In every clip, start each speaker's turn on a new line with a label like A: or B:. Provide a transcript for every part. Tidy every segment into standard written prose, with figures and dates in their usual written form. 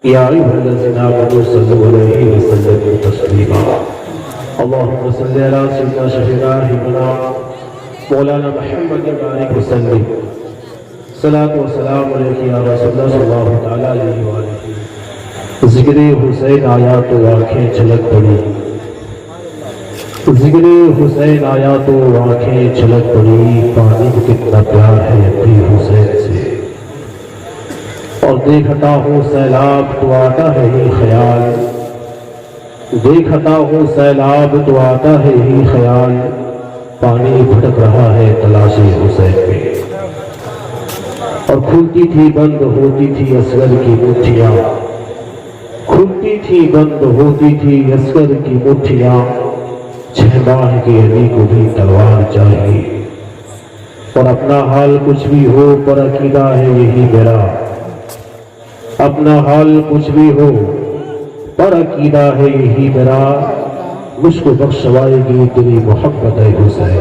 A: يا أيها الذين آمنوا صلوا عليه وسلموا تسليما اللهم صل على سيدنا شفيعنا حبيبنا مولانا محمد وبارك وسلم صلاة والسلام عليك يا رسول الله صلى الله تعالى عليه وآله ذکر حسین آیا تو آنکھیں چھلک پڑی ذکر حسین آیا تو آنکھیں چھلک پڑی پانی کو کتنا پیار ہے اپنی حسین سے اور دیکھتا ہوں سیلاب تو آتا ہے ہی خیال دیکھتا ہوں سیلاب تو آتا ہے ہی خیال پانی بھٹک رہا ہے تلاشی حسین میں اور کھلتی تھی بند ہوتی تھی اصغر کی مٹھیاں کھلتی تھی بند ہوتی تھی اصغر کی مٹھیاں چھ ماہ کی علی کو بھی تلوار چاہیے اور اپنا حال کچھ بھی ہو پر عقیدہ ہے یہی میرا اپنا حال کچھ بھی ہو پر عقیدہ ہے یہی میرا مجھ کو بخشوائے گی تیری محبت ہے حسین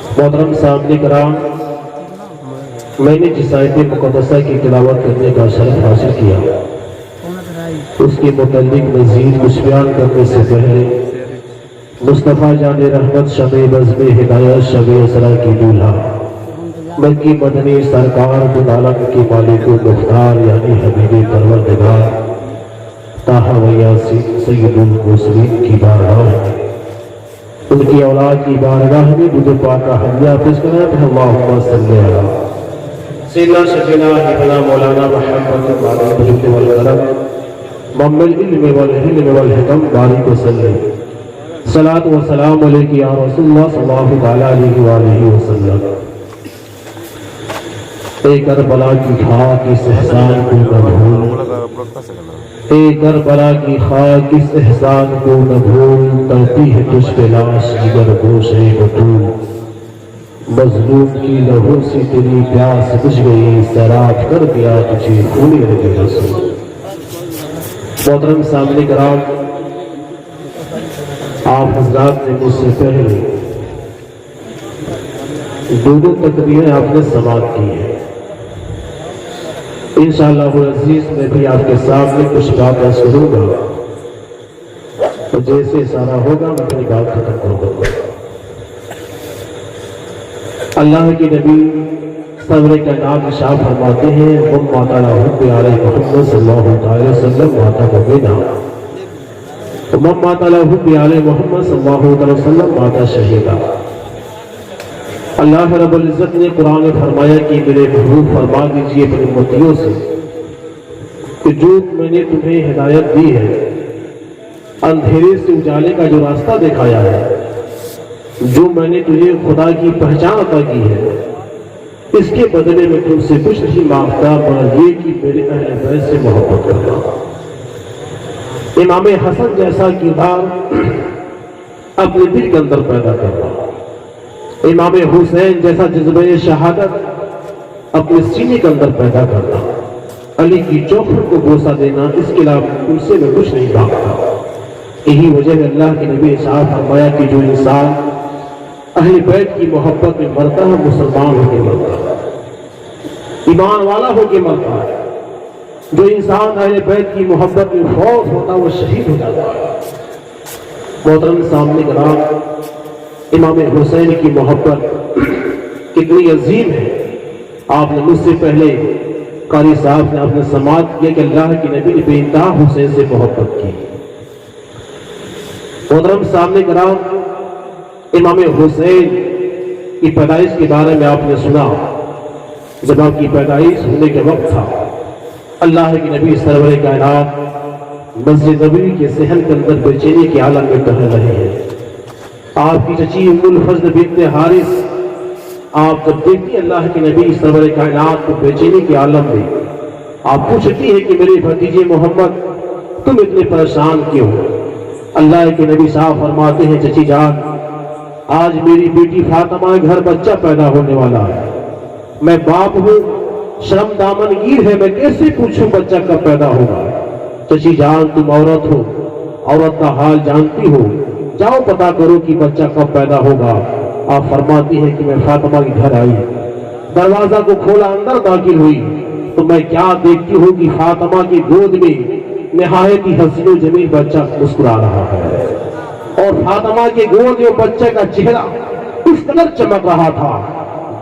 A: محترم سامنے کرام میں نے جس آیت مقدسہ کی تلاوت کرنے کا شرف حاصل کیا اس کے متعلق مزید کچھ بیان کرنے سے پہلے مصطفیٰ جان رحمت شب بزم ہدایت شب اسرا کی دولہا مکی مدنی سرکار خود عالم کی مالک و مختار یعنی حبیب پروردگار طاہا و یاسین سید المرسلین کی بارگاہ ان کی اولاد کی بارگاہ میں مجھے پاکا حمدیہ پیش کرنا ہے اللہم صلی علی سیدنا شفیعنا حبیبنا مولانا محمد الجود والکرم مم العلم والحلم والحکم بارک وسلم صلاۃ و سلام علیک یا رسول اللہ صلی اللہ علیہ وآلہ وسلم اے کربلا کی خاک اس احسان کو نہ بھول اے کربلا کی خاک اس احسان کو نہ بھول تڑپی ہے تجھ پہ لاش جگر گوش بطول مظلوم کی لہو سے تیری پیاس بجھ گئی سیراب کر دیا تجھے خونی رہے رسول محترم سامنے کرام آپ حضرات نے مجھ سے پہلے دو تقریریں آپ نے سماعت کی ہیں انشاءاللہ العزیز میں بھی آپ کے سامنے کچھ بات عرض کروں گا اور جیسے سارا ہوگا میں اپنی بات ختم کروں گا اللہ کی نبی صبر کا نام ارشاد فرماتے ہیں ہم ماتا حب علی محمد صلی اللہ علیہ وسلم ماتا مبینہ ہم ماتا حب علی محمد صلی اللہ علیہ وسلم ماتا شہیدہ اللہ رب العزت نے قرآن میں فرمایا کہ میرے محبوب فرما دیجئے اپنے امتیوں سے کہ جو میں نے تمہیں ہدایت دی ہے اندھیرے سے اجالے کا جو راستہ دکھایا ہے جو میں نے تجھے خدا کی پہچان عطا کی ہے اس کے بدلے میں تم سے کچھ نہیں مانگتا مگر یہ کہ میرے اہل بیت سے محبت کرنا امام حسن جیسا کردار اپنے دل کے اندر پیدا کرنا امام حسین جیسا جذبہ شہادت اپنے سینے کے اندر پیدا کرنا علی کی چوکھٹ کو بوسہ دینا اس کے علاوہ ان سے میں کچھ نہیں مانگتا یہی وجہ ہے اللہ کے نبی صاحب فرمایا کہ جو انسان اہل بیت کی محبت میں مرتا ہے مسلمان ہو کے مرتا ہے ایمان والا ہو کے مرتا ہے جو انسان اہل بیت کی محبت میں فوت ہوتا ہے وہ شہید ہو جاتا ہے محترم سامنے کرام امام حسین کی محبت کتنی عظیم ہے آپ نے مجھ سے پہلے قاری صاحب نے آپ نے سماعت کیا کہ اللہ کی نبی نے بے انتہا حسین سے محبت کی محترم سامنے کرام امام حسین کی پیدائش کے بارے میں آپ نے سنا جب آپ کی پیدائش ہونے کے وقت تھا اللہ کی نبی سرور کائنات مسجد نبوی کے صحن کے اندر بے چینی کے عالم میں ٹہل رہے ہیں آپ کی چچی ام الفضل بنت حارث آپ جب دیکھتی اللہ کے نبی سرور کائنات کو بے چینی کے عالم میں آپ پوچھتی ہے کہ میرے بھتیجے محمد تم اتنے پریشان کیوں اللہ کے نبی صاحب فرماتے ہیں چچی جان آج میری بیٹی فاطمہ گھر بچہ پیدا ہونے والا ہے میں باپ ہوں شرم دامن گیر ہے میں کیسے پوچھوں بچہ کب پیدا ہوگا چچی جان تم عورت ہو عورت کا حال جانتی ہو جاؤ پتا کرو کہ بچہ کب پیدا ہوگا آپ فرماتی ہیں کہ میں فاطمہ کے گھر آئی دروازہ کو کھولا اندر داخل ہوئی تو میں کیا دیکھتی ہوں کہ فاطمہ کی گود میں نہایت ہی حسین و جمیل بچہ مسکرا رہا ہے، اور فاطمہ کے گود میں بچے کا چہرہ اس قدر چمک رہا تھا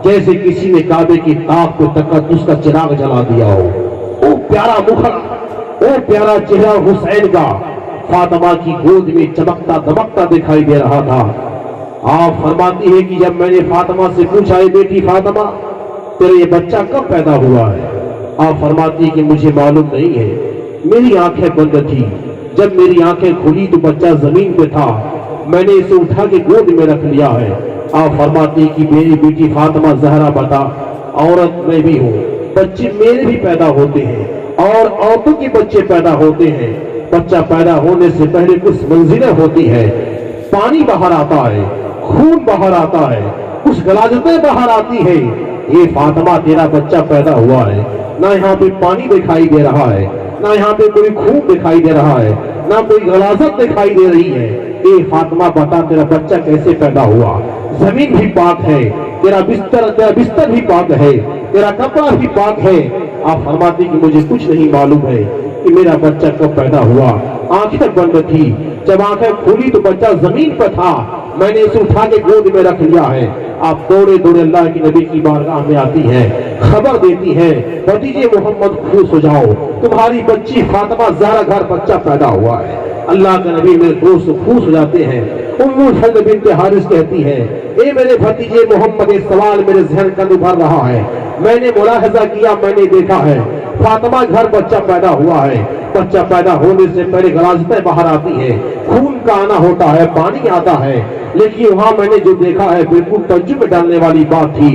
A: جیسے کسی نے کعبے کی طاق کو تقدس کا چراغ جلا دیا ہو۔ وہ پیارا مخڑا، وہ پیارا چہرہ حسین کا فاطمہ کی گود میں چمکتا دمکتا دکھائی دے رہا تھا۔ آپ فرماتی ہے کہ جب میں نے فاطمہ سے پوچھا، اے بیٹی فاطمہ تیرا یہ بچہ کب پیدا ہوا ہے؟ آپ فرماتی کہ مجھے معلوم نہیں ہے، میری آنکھیں بند تھی، جب میری آنکھیں کھلی تو بچہ زمین پہ تھا، میں نے اسے اٹھا کے گود میں رکھ لیا ہے۔ آپ فرماتی کہ میری بیٹی فاطمہ زہرا بتا، عورت میں بھی ہوں، بچے میرے بھی پیدا ہوتے ہیں اور عورتوں کے بچے پیدا ہوتے ہیں۔ بچہ پیدا ہونے سے پہلے کچھ منزلیں ہوتی ہیں، پانی باہر آتا ہے، خون باہر آتا ہے، کچھ غلاظتیں باہر آتی ہیں۔ یہ فاطمہ تیرا بچہ پیدا ہوا ہے، نہ یہاں پہ پانی دکھائی دے رہا ہے، نہ یہاں پہ کوئی خون دکھائی دے رہا ہے، نہ کوئی غلاظت دکھائی دے رہی ہے۔ اے فاطمہ بتا تیرا بچہ کیسے پیدا ہوا؟ زمین بھی پاک ہے، تیرا بستر بھی پاک ہے، تیرا کپڑا بھی پاک ہے۔ آپ فرماتی کہ مجھے کچھ نہیں معلوم ہے کہ میرا بچہ کب پیدا ہوا۔ آنکھیں بند تھی، جب آنکھیں کھلی تو بچہ زمین پر تھا، میں نے اسے اٹھا کے گود میں رکھ لیا ہے۔ آپ دوڑے دوڑے اللہ کے نبی کی بارگاہ میں آتی ہیں، خبر دیتی ہیں، بھتیجے محمد خوش ہو جاؤ، تمہاری بچی فاطمہ زہرا گھر بچہ پیدا ہوا ہے۔ اللہ کے نبی میرے دوست خوش ہو جاتے ہیں۔ ام الفضل بنت حارث کہتی ہے، اے میرے بھتیجے محمد، ایک سوال میرے ذہن کا ابھر رہا ہے، میں نے ملاحظہ کیا، میں نے دیکھا ہے فاطمہ گھر بچہ پیدا ہوا ہے، بچہ پیدا ہونے سے پہلے غلاظتیں باہر آتی ہیں، خون کا آنا ہوتا ہے، پانی آتا ہے، لیکن وہاں میں نے جو دیکھا ہے بالکل تعجب میں ڈالنے والی بات تھی۔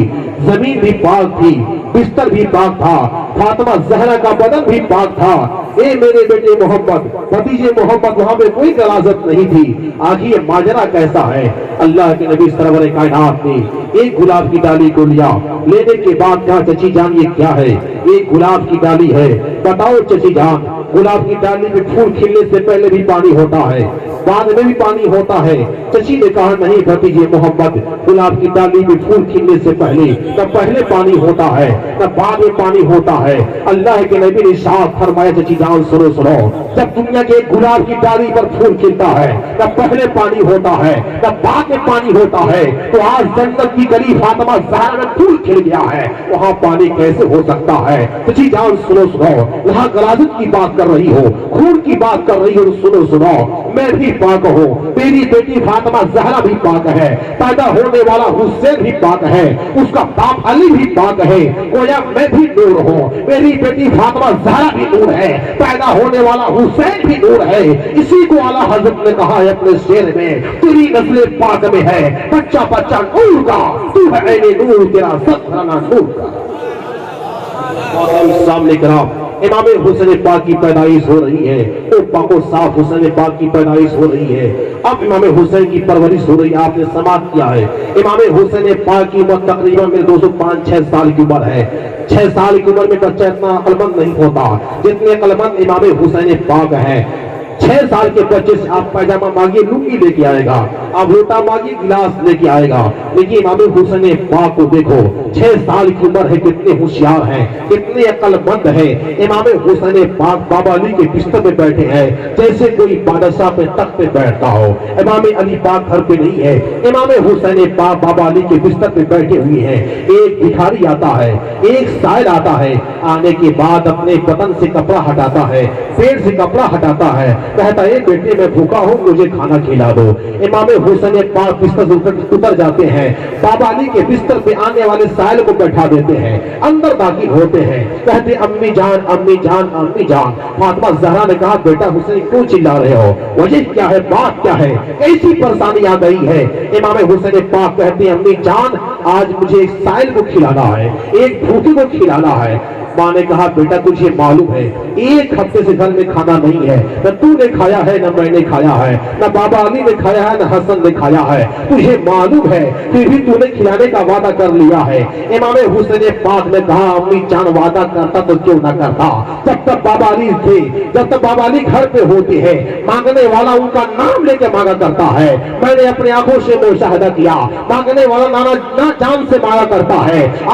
A: زمین بھی پاک تھی، بستر بھی پاک تھا، فاطمہ زہرا کا بدن بھی پاک تھا۔ اے میرے بیٹے محمد، بھتیجے محمد، وہاں پہ کوئی غلاظت نہیں تھی۔ آخر یہ ماجرا کیسا ہے؟ اللہ کے نبی سرور کائنات نے ایک گلاب کی ڈالی کو لیا، لینے کے بعد کہا چچی جان یہ کیا ہے؟ ایک گلاب کی ڈالی ہے، بتاؤ چچی جان، گلاب کی ڈالی میں پھول کھلنے سے پہلے بھی پانی ہوتا ہے، بعد میں بھی پانی ہوتا ہے؟ چچی نے کہا نہیں بھتیجے محمد، گلاب کی ڈالی میں پھول کھلنے سے پہلے نہ پہلے پانی ہوتا ہے نہ بعد میں پانی ہوتا ہے۔ اللہ کے نبی نے ارشاد فرمایا، چچی جان سنو سنو، جب دنیا کے ایک گلاب کی ڈالی پر پھول کھلتا ہے نہ پہلے پانی ہوتا ہے نہ بعد میں پانی ہوتا ہے، تو آج جنت کی گلی فاطمہ زہرا میں پھول کھل گیا ہے، وہاں پانی کیسے ہو سکتا ہے؟ چچی جان سنو سنو، وہاں غلاظت کی بات کر رہی ہو، خون کی بات کر رہی ہو، سنو سنو، میں بھی پاک ہوں، میری بیٹی فاطمہ زہرا بھی پاک ہے، پیدا ہونے والا حسین بھی پاک ہے، اس کا باپ علی بھی پاک ہے، گویا میں بھی نور ہوں، میری بیٹی فاطمہ زہرا بھی نور ہے، پیدا ہونے والا حسین بھی نور ہے۔ اسی کو اعلیٰ حضرت نے کہا ہے اپنے شعر میں، تیری نسل پاک میں ہے بچہ بچہ نور کا، تو ہے عین نور، تیرا سب گھرانا نور کا۔ سامنے کرام امام حسین پاک کی پیدائش ہو رہی ہے، او پاک و صاف حسین پاک کی پیدائش ہو رہی ہے۔ اب امام حسین کی پرورش ہو رہی ہے، آپ نے سماعت کیا ہے۔ امام حسین پاک کی عمر تقریباً میرے دوستوں 5-6 سال کی عمر ہے۔ 6 سال کی عمر میں بچہ اتنا عقلمند نہیں ہوتا جتنے عقلمند امام حسین پاک ہے۔ 6 سال کے بچے سے آپ پیجامہ مانگیے لنگی لے کے آئے گا، آپ لوٹا مانگیے گلاس لے کے آئے گا، لیکن امام حسین پاک کو دیکھو، 6 سال کی عمر ہے، کتنے ہوشیار ہیں، کتنے عقل مند ہیں۔ امام حسین پاک بابا علی کے بستر پہ بیٹھے ہیں جیسے کوئی بادشاہ پہ تخت پہ بیٹھتا ہو۔ امام علی پاک گھر پہ نہیں ہے، امام حسین پاک بابا علی کے بستر پہ بیٹھے ہوئے ہیں۔ ایک بھکاری آتا ہے، ایک سائل آتا ہے، آنے کے بعد اپنے بدن سے کپڑا ہٹاتا ہے، پیٹ سے کپڑا ہٹاتا ہے، کہتا ہے بیٹے میں بھوکا ہوں، مجھے کھانا کھلا دو۔ امام حسین پاک بستر سے اتر جاتے ہیں، بابا علی کے بستر پہ آنے والے سائل کو بیٹھا دیتے ہیں، اندر داخل ہوتے ہیں، کہتے امی جان امی جان امی جان۔ فاطمہ زہرا نے کہا بیٹا حسین کیوں چلا رہے ہو، وجہ کیا ہے، بات کیا ہے، کیسی پریشانی آ گئی ہے؟ امام حسین پاک کہتے ہیں امی جان آج مجھے ایک سائل کو کھلانا ہے، ایک بھوکے کو کھلانا ہے۔ ماں نے کہا بیٹا تجھے معلوم ہے 1 ہفتے سے گھر میں کھانا نہیں ہے، نہ تو نے کھایا ہے نہ میں نے کھایا ہے، نہ بابا علی نے کھایا ہے نہ حسن نے کھایا ہے، تجھے معلوم ہے پھر بھی تو نے کھلانے کا وعدہ کر لیا ہے۔ امام حسین پاک نے کہا امی جان وعدہ کرتا تو کیوں نہ کرتا، جب تک بابا علی تھے، جب تک بابا علی گھر پہ ہوتے ہیں، مانگنے والا ان کا نام لے کے مانگا کرتا ہے۔ میں نے اپنے آنکھوں سے مشاہدہ کیا، مانگنے والا نانا جان سے مانگا کرتا ہے۔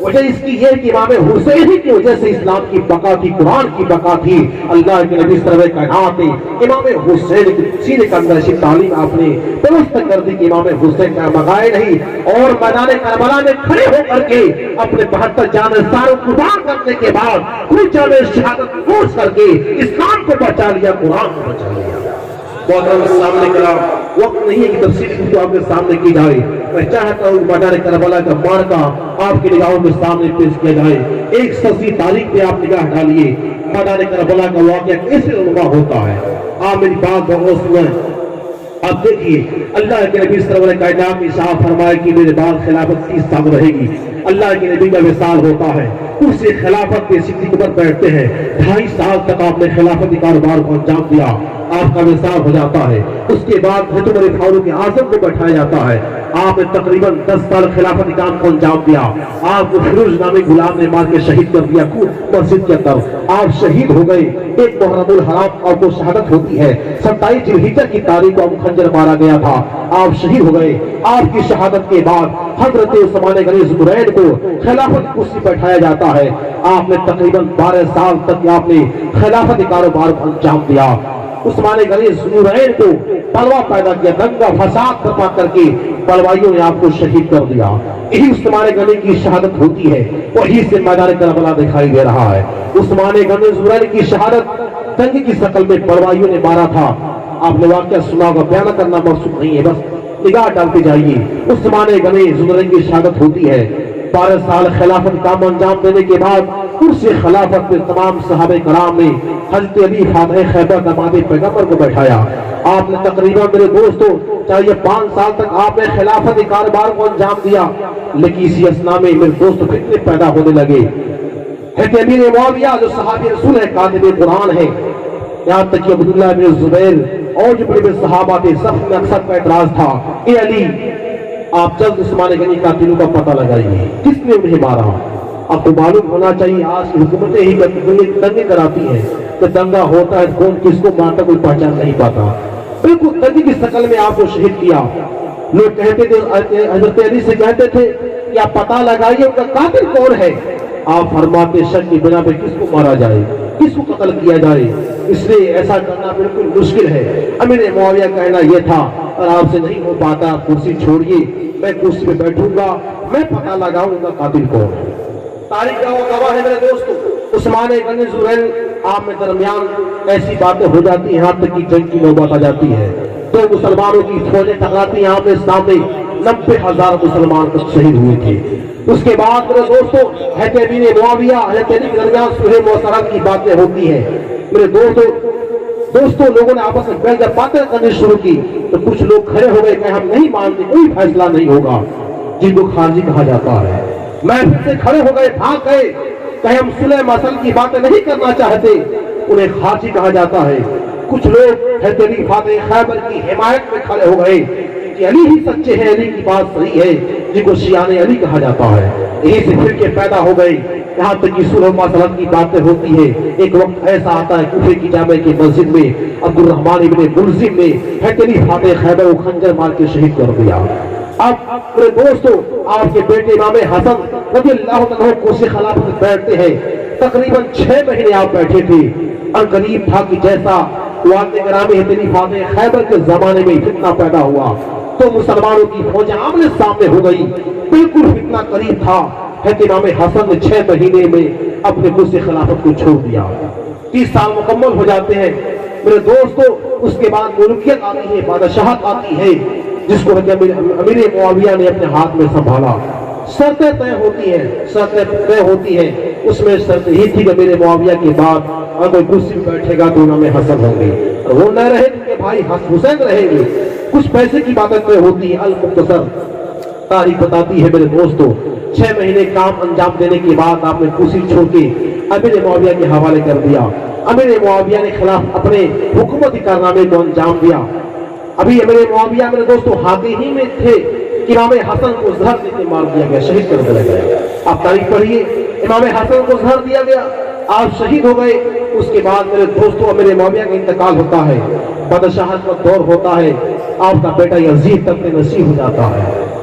A: وجہ اس کی یہ کہ امام حسین ہی کی وجہ سے اسلام کی بقا تھی، قرآن کی بقا تھی، اللہ کے نبی سرور کائنات نے امام حسین کے سینے کے اندر ایسی تعلیم آپ نے درست کر دی کہ امام حسین کا مغائے نہیں، اور میدان کربلا میں کھڑے ہو کر کے اپنے 72 جان ساروں قربان کرنے کے بعد خود جامع شہادت نوش کر کے اسلام کو بچا لیا، قرآن کو بچا لیا۔ محترم سامنے کرام، وقت نہیں ہے کہ تفصیلی گفتگو آپ کے سامنے کی جائے، میں چاہتا ہوں میدان کربلا کا معرکہ آپ کی نگاہوں کے سامنے پیش کیا جائے۔ ایک سچی تاریخ پہ آپ نگاہ ڈالیے، میدان کربلا کا واقعہ کیسے رونما ہوتا ہے۔ آپ میری بات غور سنیں، آپ دیکھیے اللہ کے نبی سرور کائنات نے ارشاد فرمایا کہ میرے بعد خلافت 30 سال رہے گی۔ اللہ کے نبی کا وصال ہوتا ہے، اس سے خلافت پہ صدیق پر بیٹھتے ہیں، 2.5 سال تک آپ نے خلافتی کاروبار کو انجام دیا، آپ کا وصال ہو جاتا ہے۔ اس کے بعد حضرت عمر فاروق اعظم کو بٹھایا جاتا ہے، آپ نے تقریباً 10 سال خلافتی کام کو انجام دیا، آپ کو فیروز نامی غلام نے مار کے شہید کر دیا خود مسجد کے اندر، آپ شہید ہو گئے۔ ایک محرم الحرام آپ کو شہادت ہوتی ہے، 27 ذوالحجہ کی تاریخ کو آپ کو خنجر مارا گیا تھا، آپ شہید ہو گئے۔ آپ کی شہادت کے بعد حضرت عثمان غنی ذوالنورین کو خلافت کرسی پر بٹھایا جاتا ہے، آپ نے تقریباً 12 سال تک آپ نے خلافتی کاروبار کو انجام دیا۔ عثمان غنی ذوالنورین کو پلوا پیدا کیا، دنگا فساد برپا کر کے پلوائیوں نے آپ کو شہید کر دیا۔ یہی عثمان غنی کی شہادت ہوتی ہے، وہی سے میدان کربلا دکھائی دے رہا ہے۔ عثمان غنی ذوالنورین کی شہادت دنگے کی شکل میں پلوائیوں نے مارا تھا، آپ نے واقعہ سنا ہوگا، بیان کرنا مرسوم نہیں ہے، بس نگاہ ڈالتے جائیے۔ عثمان غنی ذوالنورین کی شہادت ہوتی ہے، 12 سال خلافت کام انجام دینے کے بعد کرسی خلافت میں تمام صحابہ کرام نے حضرت علی فاتح خیبر داماد پیغمبر کو بیٹھایا۔ آپ نے تقریباً میرے دوستو چاہیے 5 سال تک آپ نے خلافتی کاروبار کو انجام دیا، لیکن اسی اثنا میں میرے دوستو فتنے پیدا ہونے لگے۔ حضرت امیر معاویہ جو صحابی رسول ہے، کاتب قرآن ہے، یہاں تک کہ عبداللہ بن زبیر اور جو بڑے بڑے صحابہ تھے، سب میں اکثر کا اعتراض تھا، اے علی آپ جلد عثمان غنی قاتلوں کا پتہ لگائیے، کس نے انہیں مارا۔ آپ کو معلوم ہونا چاہیے آج کی حکومتیں ہی دنگے کراتی ہیں، کہ دنگا ہوتا ہے کون کس کو مارتا کوئی پہچان نہیں پاتا۔ بالکل دنگے کی شکل میں آپ کو شہید کیا۔ لوگ کہتے تھے، حضرت علی سے کہتے تھے کہ آپ پتہ لگائیے ان کا قاتل کون ہے۔ آپ فرماتے شک کی بنا پہ کس کو مارا جائے، کس کو قتل کیا جائے، اس لیے ایسا کرنا بالکل مشکل ہے۔ امیر معاویہ کہنا یہ تھا، اور آپ سے نہیں ہو پاتا کرسی چھوڑیے، میں کرسی پہ بیٹھوں گا، میں پتہ لگاؤں گا قاتل کون ہے۔ تاریخ کا وہ گواہ ہے میرے دوستو، عثمان غنی ذوالنورین آپ میں درمیان ایسی باتیں ہو جاتی ہیں، یہاں تک کہ جنگ کی نوبت آ جاتی ہے، تو مسلمانوں کی فوجیں ٹکراتی ہیں آمنے سامنے، 90,000 مسلمان شہید ہوئے تھے۔ اس کے بعد میرے دوستو حضرت امیر معاویہ حضرت علی کے درمیان صلح مؤخرت کی باتیں ہوتی ہیں۔ میرے دوستو لوگوں نے آپس میں بیٹھ کر باتیں کرنی شروع کی، تو کچھ لوگ کھڑے ہو گئے کہ ہم نہیں مانتے، کوئی فیصلہ نہیں ہوگا، جن کو خارجی کہا جاتا ہے۔ محفل سے کھڑے ہو گئے، بھاگ گئے کہ ہم صلح مسل کی باتیں نہیں کرنا چاہتے، انہیں خارجی کہا جاتا ہے۔ کچھ لوگ حضرت علی فاتح خیبر کی حمایت میں کھڑے ہو گئے کہ علی ہی سچے ہیں، علی کی بات صحیح ہے، جن کو شیعان علی کہا جاتا ہے۔ یہی سے فرقے پیدا ہو گئے، یہاں تک کہ صلح مسلط کی باتیں ہوتی ہے۔ ایک وقت ایسا آتا ہے کوفے کی جامع کی مسجد میں عبد الرحمن ابن ملزم نے حضرت علی فاتح خیبر کو خنجر مار کے شہید کر دیا۔ اب میرے دوستو آپ کے بیٹے امام حسن رضی اللہ عنہ کرسی خلافت میں بیٹھتے ہیں، تقریباً 6 مہینے آپ بیٹھے تھے، اور قریب تھا کہ جیسا والد گرامی حضرت علی فاتح خیبر کے زمانے میں فتنہ پیدا ہوا تو مسلمانوں کی فوجیں آمنے سامنے ہو گئی، بالکل فتنہ قریب تھا۔ حضرت امام حسن نے 6 مہینے میں اپنے کرسی خلافت کو چھوڑ دیا، 30 سال مکمل ہو جاتے ہیں میرے دوستو۔ اس کے بعد ملوکیت آتی ہے، بادشاہت آتی ہے، جس کو امیر معاویہ نے اپنے ہاتھ میں سنبھالا۔ شرطیں طے ہوتی ہیں، شرطیں طے ہوتی ہیں، اس میں شرط ہی تھی کہ امیر معاویہ کے بعد اگر کوئی کرسی میں بیٹھے گا تو امام حسن ہوں گے، اور وہ نہ رہے کہ بھائی حسین رہیں گے۔ کچھ پیسے کی باتیں طے ہوتی ہیں۔ المختصر تاریخ بتاتی ہے میرے دوستو 6 مہینے کام انجام دینے کے بعد آپ نے کرسی چھوڑ کے امیر معاویہ کے حوالے کر دیا۔ امیر معاویہ نے خلاف اپنے حکومتی کارنامے کو انجام دیا۔ ابھی امیر معاویہ میرے دوستو حاضر ہی میں تھے کہ امام حسن کو زہر دے کے مار دیا گیا، شہید کر دیا گیا۔ آپ تاریخ پڑھیے، امام حسن کو زہر دیا گیا، آپ شہید ہو گئے۔ اس کے بعد میرے دوستو امیر معاویہ کا انتقال ہوتا ہے، بادشاہت کا دور ہوتا ہے، آپ کا بیٹا یزید تخت نشین ہو جاتا ہے۔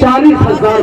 A: 40,000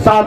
A: 7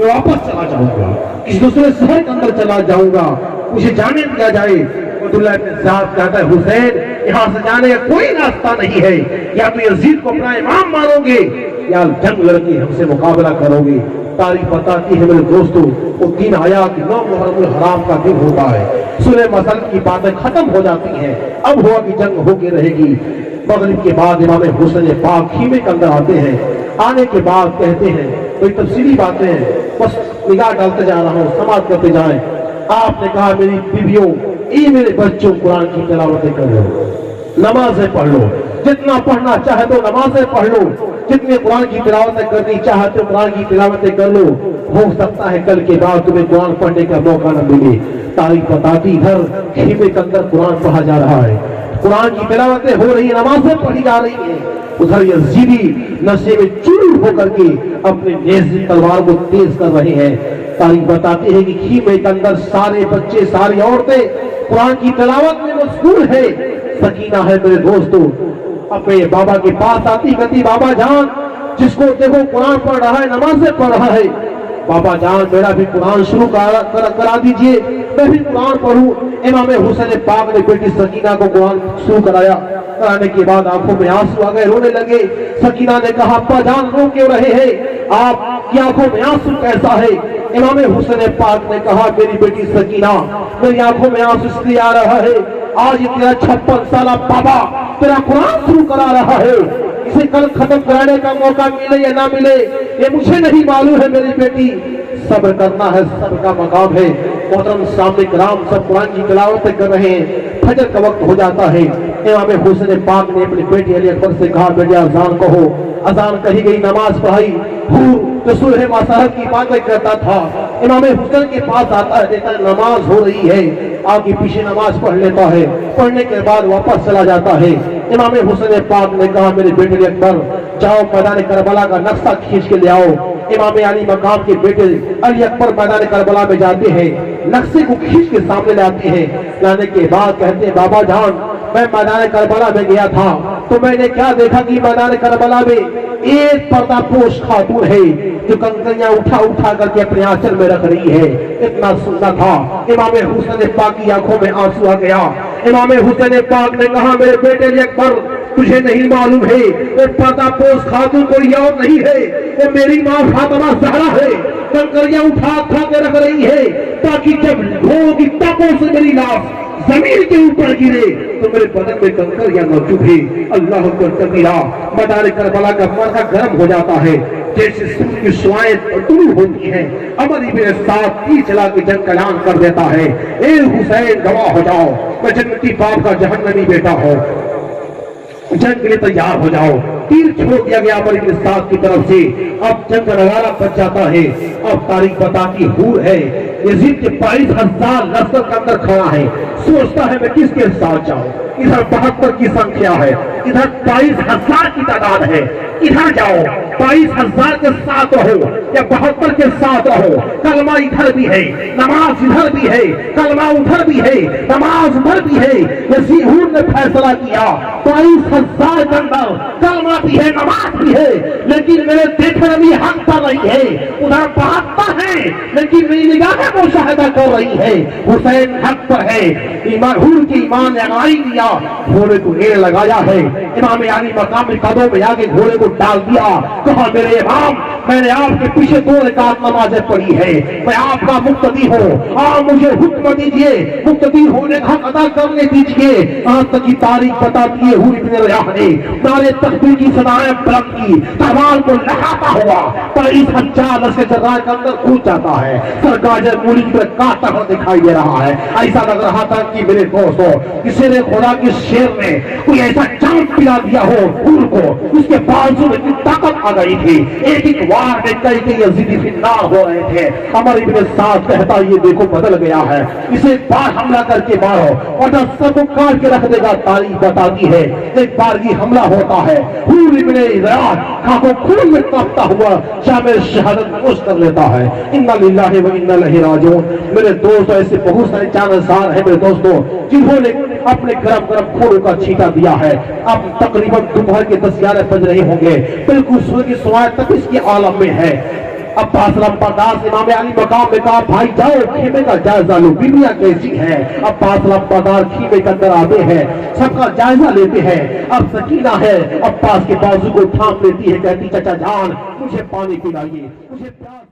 A: میں واپس چلا جاؤں گا, کسی دوسرے شہر کے اندر چلا جاؤں گا, مجھے جانے دیا جائے. عبداللہ ابن زیاد کہتا ہے حسین یہاں سے جانے کا کوئی راستہ نہیں ہے, یا تو یزید کو اپنا امام مانو گے یا جنگ لڑ کے ہم سے مقابلہ کرو گے. تاریخ بتاتی ہے میرے دوستوں وہ دن آیا کہ 9 محرم الحرام کا دن ہوتا ہے, صلح مسلم کی باتیں ختم ہو جاتی ہیں, اب ہوا کہ جنگ ہو کے رہے گی. مغرب کے بعد امام حسین پاک خیمے کے اندر آتے ہیں, آنے کے بعد کہتے ہیں کوئی تفصیلی باتیں ہیں بس نگاہ ڈالتے جا رہا ہوں, سماعت کرتے جائیں. آپ نے کہا میری بیویوں اے میرے بچوں قرآن کی تلاوتیں کر لو, نمازیں پڑھ لو, جتنا پڑھنا چاہے تو نمازیں پڑھ لو, جتنے قرآن کی تلاوتیں کرنی چاہتے ہو قرآن کی تلاوتیں کر لو, ہو سکتا ہے کل کے بعد تمہیں قرآن پڑھنے کا موقع نہ ملے. تاریخ بتاتی ادھر خیمے کے اندر قرآن پڑھا جا رہا ہے, قرآن کی تلاوتیں ہو رہی ہیں, نمازیں پڑھی جا رہی ہیں. ادھر یزیدی نشے میں چور ہو کر کے اپنے نیزے تلوار کو تیز کر رہے ہیں. تاریخ بتاتی ہے کہ خیمے کے اندر سارے بچے ساری عورتیں قرآن کی تلاوت میں مشغول ہے. سکینہ ہے میرے دوستوں اپنے بابا کے پاس آتی کہتی بابا جان جس کو دیکھو قرآن پڑھ رہا ہے نمازیں پڑھ رہا ہے, بابا جان میرا بھی قرآن شروع کرا دیجئے, میں بھی قرآن پڑھوں. امام حسین پاک نے بیٹی سکینہ کو قرآن شروع کرایا, کرانے کے بعد آنکھوں میں آنسو آ گئے, رونے لگے. سکینہ نے کہا ابا جان رو کیوں رہے ہیں, آپ کی آنکھوں میں آنسو کیسا ہے؟ امام حسین پاک نے کہا میری بیٹی سکینہ میری آنکھوں میں آنسو اس لیے آ رہا ہے آج تیرا 56 سالہ بابا تیرا قرآن شروع کرا رہا ہے, اسے کل ختم کرانے کا موقع ملے یا نہ ملے یہ مجھے نہیں معلوم ہے میری بیٹی, صبر کرنا ہے, صبر کا مقام ہے. محترم سامنے کرام سب قرآن کی تلاوتیں کر رہے ہیں, فجر کا وقت ہو جاتا ہے. امام حسین پاک نے اپنی بیٹی علی اکبر سے کہا بیٹی اذان کہو. اذان کہی گئی, نماز پڑھائی. جو صلح مسلح کی باتیں کرتا تھا امام حسین کے پاس آتا ہے, دیکھتا ہے نماز ہو رہی ہے, آگے پیچھے نماز پڑھ لیتا ہے, پڑھنے کے بعد واپس چلا جاتا ہے. امام حسین پاک نے کہا میرے بیٹے علی اکبر جاؤ میدان کربلا کا نقشہ کھینچ کے لے آؤ. امام علی مقام کے بیٹے علی اکبر میدان کربلا میں جاتے ہیں, نقشے کو کھینچ کے سامنے لاتے ہیں. لانے کے بعد کہتے ہیں بابا جان میں میدان کربلا میں گیا تھا تو میں نے کیا دیکھا کہ میدان کربلا میں ایک پردہ پوش خاتون ہے جو کنکریاں اٹھا کر کے اپنے آنچل میں رکھ رہی ہے. اتنا سننا تھا. امام حسین پاک کی آنکھوں میں آنسو آ گیا. امام حسین پاک نے کہا میرے بیٹے علی اکبر تجھے نہیں معلوم ہے وہ پردہ پوش خاتون کوئی اور نہیں ہے, وہ میری ماں فاطمہ زہرا ہے. کنکریاں اٹھا کے رکھ رہی ہے تاکہ جب ہوگی تپوں سے میری لاش زمین کے اوپر گرے تو میرے بدن میں کنکریاں نہ چبھے. اللہ اکبر کبیرہ. میدان کربلا کا مرغہ گرم ہو جاتا ہے جیسے سورج کی شعاعیں طلوع ہوتی ہیں. عمر ابن سعد تیر چلا کے جنگ کا اعلان کر دیتا ہے, اے حسین گواہ ہو جاؤ میں جنتی باپ کا جہنمی بیٹا ہوں, جنگ کے لیے تیار ہو جاؤ. تیر چھوڑ دیا گیا عمر ابن سعد کی طرف سے. اب جنگ کا نغارہ بچ جاتا ہے. اب تاریخ بتاتی حور ہے یزید کے 22,000 لشکر کے اندر کھڑا ہے, سوچتا ہے میں کس کے ساتھ جاؤں. ادھر 72 کی سنکھیا ہے, ادھر 22,000 کی تعداد ہے, ادھر جاؤ 22,000 کے ساتھ رہو یا 72 کے ساتھ رہو. کلمہ ادھر بھی ہے, نماز ادھر بھی ہے, کلمہ ادھر بھی ہے, نماز ادھر بھی ہے. یزید حور نے فیصلہ کیا 22,000 کے اندر کلمہ بھی ہے, نماز بھی ہے, لیکن میرے دیکھنے میں حق پر نہیں ہے. ادھر 72 ہے لیکن میری نگاہیں مشاہدہ کر رہی ہے حسین حق پر ہے. حور کی ایمان نے اگائی دیا, گھوڑے کو نیڑے لگایا ہے. امام علی مقام میں قدموں میں آگے گھوڑے کو ڈال دیا, کہا میرے امام میں نے آپ کے پیچھے 2 رکعت نمازیں پڑھی ہے, میں آپ کا مقتدی ہوں, آپ مجھے حکم دیجئے, مقتدی ہونے کا حق ادا کرنے دیجئے. آج تک کی تاریخ بتاتی ہے حور ابن ریاح نے نعرے تکبیر کی صدائیں بلند کی, تمام کو لہاتا ہوا 22,000 لشکر جرار کے اندر کود جاتا ہے. سرکار مولی کی طرح کاٹتا ہوا دکھائی دے رہا ہے. ایسا لگ رہا تھا کہ میرے دوستوں کسی نے خدا کی شیر نے کوئی ایسا چاند پلا دیا ہو حور کو, اس کے بازو میں اتنی طاقت آ گئی تھی, ایک وار میں کئی یزیدی فنار ہو رہے تھے. عمر ابن سعد کہتا یہ دیکھو بدل گیا ہے, اسے بار حملہ کر کے مارو اور سب کو کاٹ کے رکھ دے گا. تاریخ بتاتی ہے ایک بار کی حملہ ہوتا ہے, حور ابن ریاح آنکھوں خون میں تپتا ہوا شامل شہادت نوش کر لیتا ہے. انا للہ و انا الیہ راجعون. میرے دوستوں ایسے بہت سارے جانشار ہیں میرے دوستوں جنہوں نے اپنے گرم خونوں کا چھینٹا دیا ہے. اب تقریباً دوپہر کے 10-11 بج رہے ہوں گے, بالکل سورج کی شعاع تک اس کے عالم میں ہے. عباس لمبردار امام علی مقام میں کہا بھائی جاؤ خیمے کا جائزہ لو بیویاں کیسی ہے. عباس لمبردار خیمے کے اندر آتے ہیں, سب کا جائزہ لیتے ہیں. اب سکینہ ہے عباس کے بازو کو تھام لیتی ہے, کہتی چچا جان مجھے پانی پلائیے, مجھے پیاس